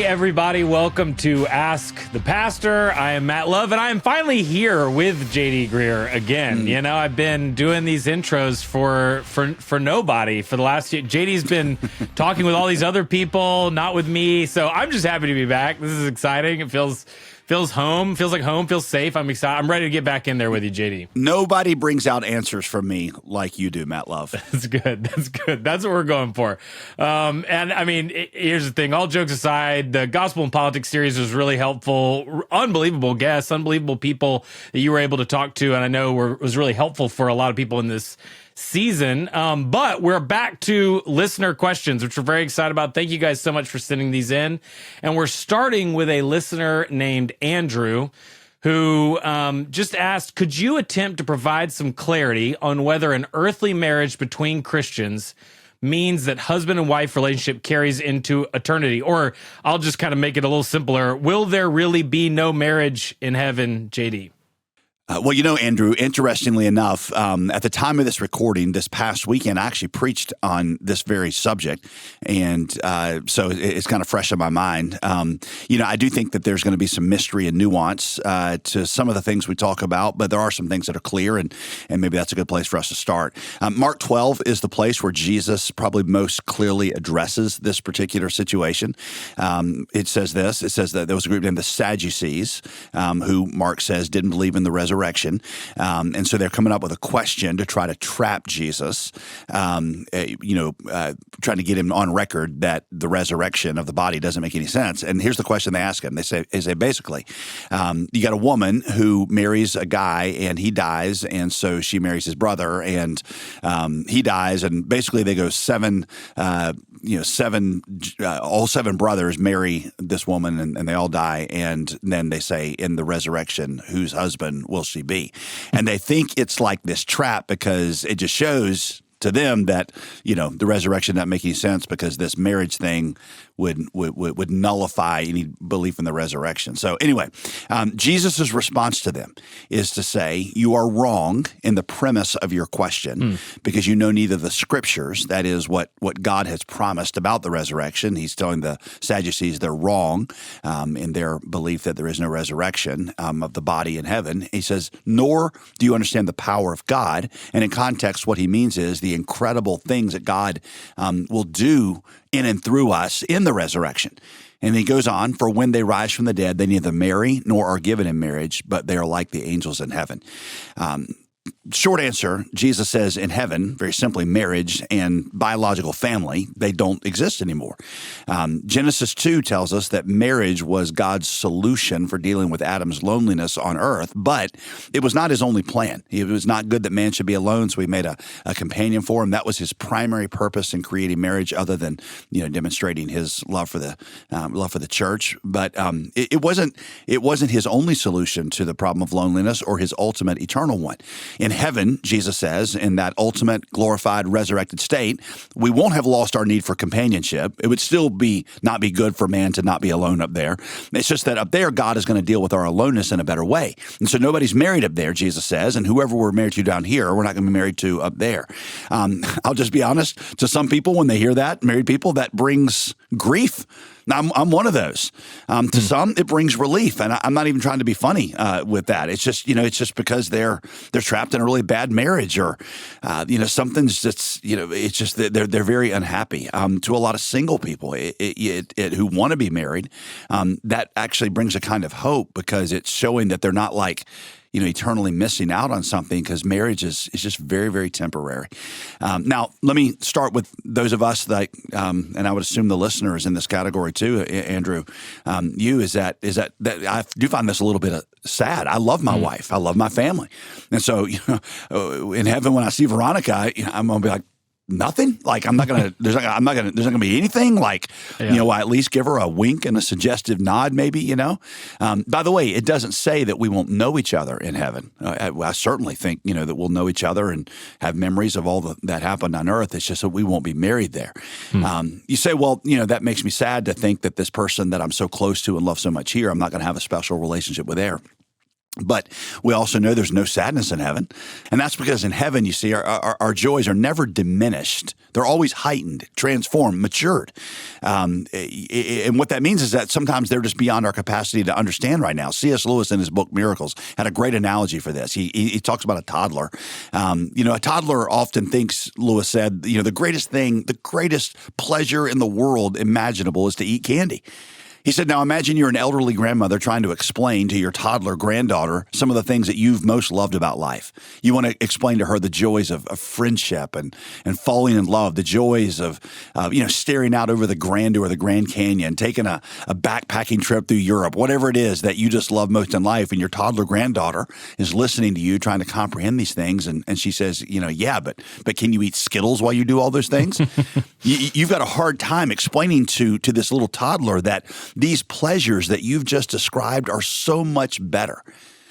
everybody. Welcome to Ask the Pastor. I am Matt Love, and I am finally here with JD Greer again. You know, I've been doing these intros for nobody for the last year. JD's been talking with all these other people, not with me. So I'm just happy to be back. This is exciting. It feels home, feels like home, feels safe. I'm excited. I'm ready to get back in there with you, JD. Nobody brings out answers from me like you do, Matt Love. That's good. That's good. That's what we're going for. And I mean, here's the thing. All jokes aside, the Gospel and Politics series was really helpful. Unbelievable guests, unbelievable people that you were able to talk to. And I know was really helpful for a lot of people in this season. But we're back to listener questions, which we're very excited about. Thank you guys so much for sending these in. And we're starting with a listener named Andrew, who just asked, could you attempt to provide some clarity on whether an earthly marriage between Christians means that husband and wife relationship carries into eternity? Or I'll just kind of make it a little simpler. Will there really be no marriage in heaven, JD? Well, you know, Andrew, interestingly enough, at the time of this recording, this past weekend, I actually preached on this very subject. And so it's kind of fresh in my mind. You know, I do think that there's going to be some mystery and nuance to some of the things we talk about, but there are some things that are clear, and maybe that's a good place for us to start. Mark 12 is the place where Jesus probably most clearly addresses this particular situation. It says this. It says that there was a group named the Sadducees, who Mark says didn't believe in the resurrection. And so they're coming up with a question to try to trap Jesus, trying to get him on record that the resurrection of the body doesn't make any sense. And here's the question they ask him. They say basically, you got a woman who marries a guy and he dies, and so she marries his brother and he dies, and basically they go all seven brothers marry this woman and they all die, and then they say in the resurrection, whose husband will she be? And they think it's like this trap because it just shows to them that, you know, the resurrection doesn't make any sense because this marriage thing would nullify any belief in the resurrection. So anyway, Jesus' response to them is to say, you are wrong in the premise of your question because you know neither the scriptures, that is what God has promised about the resurrection. He's telling the Sadducees they're wrong in their belief that there is no resurrection of the body in heaven. He says, nor do you understand the power of God. And in context, what he means is the incredible things that God will do in and through us in the resurrection. And he goes on, for when they rise from the dead, they neither marry nor are given in marriage, but they are like the angels in heaven. Short answer, Jesus says in heaven, very simply, marriage and biological family, they don't exist anymore. Genesis 2 tells us that marriage was God's solution for dealing with Adam's loneliness on earth, but it was not his only plan. It was not good that man should be alone, so he made a companion for him. That was his primary purpose in creating marriage, other than, you know, demonstrating his love for the church. But it wasn't his only solution to the problem of loneliness or his ultimate eternal one. In heaven, Jesus says, in that ultimate glorified resurrected state, we won't have lost our need for companionship. It would still not be good for man to not be alone up there. It's just that up there, God is going to deal with our aloneness in a better way. And so nobody's married up there, Jesus says, and whoever we're married to down here, we're not going to be married to up there. I'll just be honest, to some people, when they hear that, married people, that brings grief. I'm one of those. To some, it brings relief, and I'm not even trying to be funny with that. It's just because they're trapped in a really bad marriage, or something's just it's just that they're very unhappy. To a lot of single people who want to be married, that actually brings a kind of hope because it's showing that they're not like, eternally missing out on something, because marriage is just very, very temporary. Now, let me start with those of us that, and I would assume the listeners in this category too, Andrew, is that I do find this a little bit sad. I love my wife. I love my family. And so, in heaven, when I see Veronica, I'm going to be like, nothing? Like, there's not going to be anything? Like, I at least give her a wink and a suggestive nod, maybe, By the way, it doesn't say that we won't know each other in heaven. I certainly think, that we'll know each other and have memories of all that happened on earth. It's just that we won't be married there. You say, well, that makes me sad to think that this person that I'm so close to and love so much here, I'm not going to have a special relationship with there. But we also know there's no sadness in heaven. And that's because in heaven, you see, our joys are never diminished. They're always heightened, transformed, matured. And what that means is that sometimes they're just beyond our capacity to understand right now. C.S. Lewis in his book Miracles had a great analogy for this. He talks about a toddler. A toddler often thinks, Lewis said, the greatest thing, the greatest pleasure in the world imaginable is to eat candy. He said, now imagine you're an elderly grandmother trying to explain to your toddler granddaughter some of the things that you've most loved about life. You want to explain to her the joys of friendship and falling in love, the joys of staring out over the grandeur of the Grand Canyon, taking a backpacking trip through Europe, whatever it is that you just love most in life. And your toddler granddaughter is listening to you, trying to comprehend these things. And she says, yeah, but can you eat Skittles while you do all those things? You've got a hard time explaining to this little toddler that these pleasures that you've just described are so much better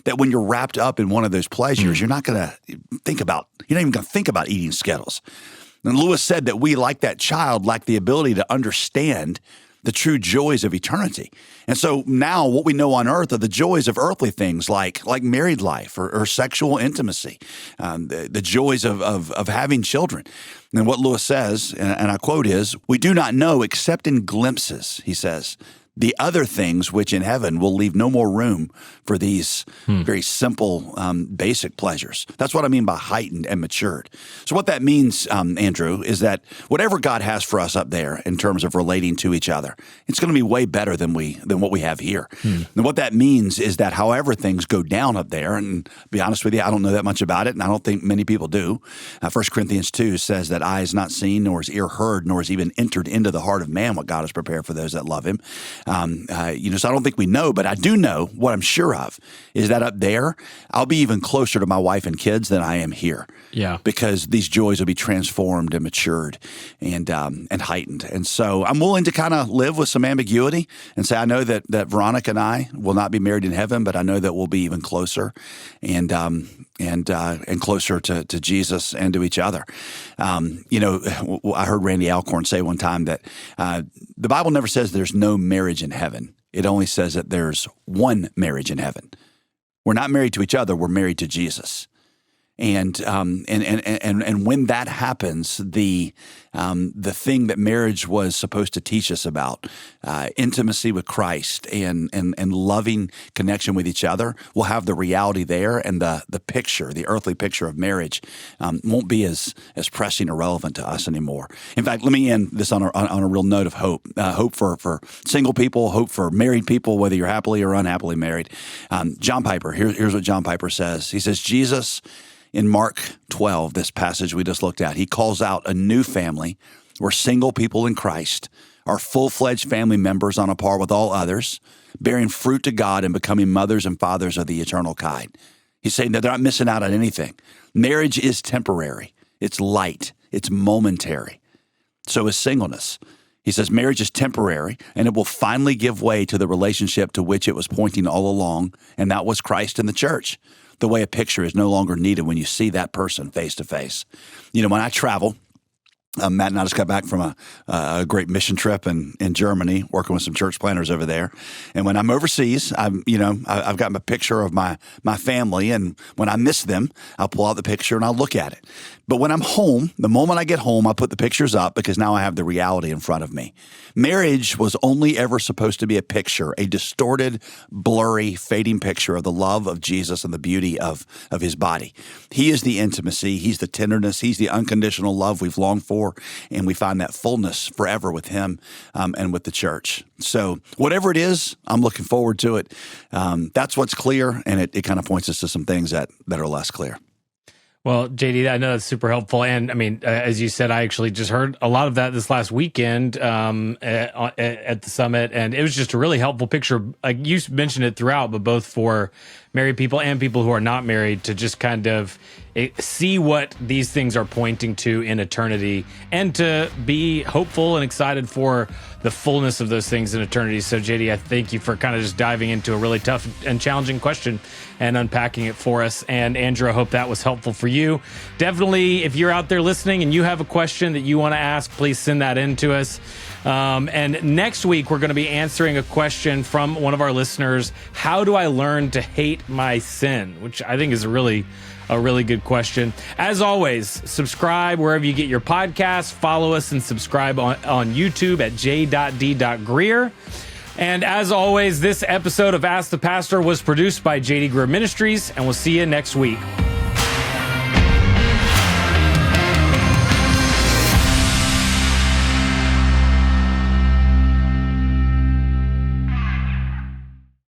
that when you're wrapped up in one of those pleasures, you're not even going to think about eating Skittles. And Lewis said that we, like that child, lack the ability to understand the true joys of eternity. And so now what we know on earth are the joys of earthly things like married life or sexual intimacy, the joys of having children. And what Lewis says, and I quote is, "We do not know except in glimpses," he says, "the other things which in heaven will leave no more room for these very simple, basic pleasures." That's what I mean by heightened and matured. So what that means, Andrew, is that whatever God has for us up there in terms of relating to each other, it's going to be way better than what we have here. And what that means is that however things go down up there, and to be honest with you, I don't know that much about it, and I don't think many people do. 1 Corinthians 2 says that eye has not seen, nor has ear heard, nor has even entered into the heart of man what God has prepared for those that love him. So I don't think we know, but I do know what I'm sure of is that up there, I'll be even closer to my wife and kids than I am here. Yeah. Because these joys will be transformed and matured and heightened. And so I'm willing to kind of live with some ambiguity and say, I know that Veronica and I will not be married in heaven, but I know that we'll be even closer and closer to Jesus and to each other. I heard Randy Alcorn say one time that the Bible never says there's no marriage in heaven. It only says that there's one marriage in heaven. We're not married to each other. We're married to Jesus. And when that happens, the thing that marriage was supposed to teach us about, intimacy with Christ and loving connection with each other, will have the reality there, and the picture, the earthly picture of marriage, won't be as pressing or relevant to us anymore. In fact, let me end this on a real note of hope. Hope for single people, hope for married people, whether you're happily or unhappily married. John Piper, here's what John Piper says. He says, Jesus, in Mark 12, this passage we just looked at, he calls out a new family where single people in Christ are full-fledged family members on a par with all others, bearing fruit to God and becoming mothers and fathers of the eternal kind. He's saying that they're not missing out on anything. Marriage is temporary. It's light. It's momentary. So is singleness. He says marriage is temporary, and it will finally give way to the relationship to which it was pointing all along, and that was Christ and the church. The way a picture is no longer needed when you see that person face to face. When I travel, Matt and I just got back from a great mission trip in Germany, working with some church planners over there. And when I'm overseas, I've got a picture of my family, and when I miss them, I'll pull out the picture and I'll look at it. But when I'm home, the moment I get home, I put the pictures up because now I have the reality in front of me. Marriage was only ever supposed to be a picture, a distorted, blurry, fading picture of the love of Jesus and the beauty of his body. He is the intimacy. He's the tenderness. He's the unconditional love we've longed for, and we find that fullness forever with him and with the church. So whatever it is, I'm looking forward to it. That's what's clear, and it kind of points us to some things that are less clear. Well, JD, I know that's super helpful. And I mean, as you said, I actually just heard a lot of that this last weekend at the summit. And it was just a really helpful picture. Like you mentioned it throughout, but both for married people and people who are not married to just kind of see what these things are pointing to in eternity and to be hopeful and excited for the fullness of those things in eternity. So JD, I thank you for kind of just diving into a really tough and challenging question and unpacking it for us. And Andrew, I hope that was helpful for you. Definitely, if you're out there listening and you have a question that you want to ask, please send that in to us. And next week, we're going to be answering a question from one of our listeners. How do I learn to hate my sin? Which I think is a really good question. As always, subscribe wherever you get your podcasts. Follow us and subscribe on YouTube at j.d.greer. And as always, this episode of Ask the Pastor was produced by JD Greer Ministries, and we'll see you next week.